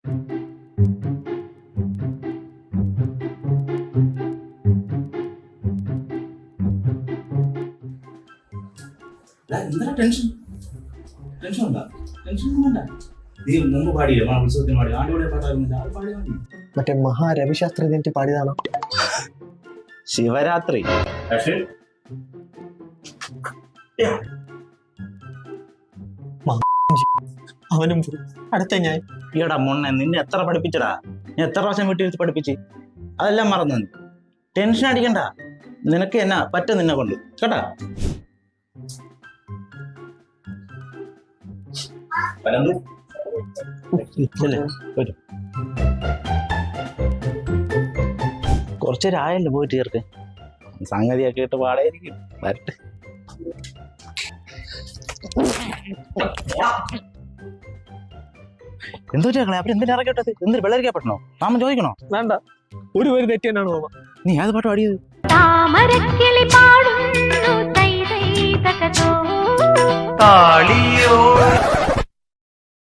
എന്തിനാ tension? Tension ഉണ്ടോ? Tension വേണ്ട. നീ മുമ്പ് പാടിയില്ലേ ഉത്സവത്തിന് പാടി ആടിയോടെ പാടാറുന്നില്ല, അത് പാടിയാൽ മതി. മറ്റേ മഹാരവിശാസ്ത്രി എന്നിട്ട് പാടിയതാണോ? ശിവരാത്രി. അവനും അടുത്ത ഞാൻ ഈടാ മൊണ്ണെ, നിന്നെ എത്ര പഠിപ്പിച്ചടാ? ഞാൻ എത്ര പ്രാവശ്യം വീട്ടിൽ വെച്ച് പഠിപ്പിച്ച്? അതെല്ലാം മറന്നു. ടെൻഷൻ അടിക്കണ്ട, നിനക്ക് എന്നാ പറ്റും നിന്നെ കൊണ്ട്, കേട്ടാ. കുറച്ചൊരായല്ലോ പോയിട്ട് ചേർക്ക്, സംഗതിയൊക്കെ ഇട്ട് പാടായിരിക്കും. വരട്ടെ. എന്തോ ചേക്കളെ അവിടെ എന്തിനാ ഇറക്കിട്ടത്? എന്തിന് വെള്ളരിക്കപ്പെടണോ? താമ ചോദിക്കണോ? വേണ്ട, ഒരു പേര് തെറ്റിയാണ് തോന്നുന്നു. നീ ഏത് പാട്ട് പാടിയത്? താമരക്കിളി പാടുന്നു തൈ തൈ തകതോ താളിയോ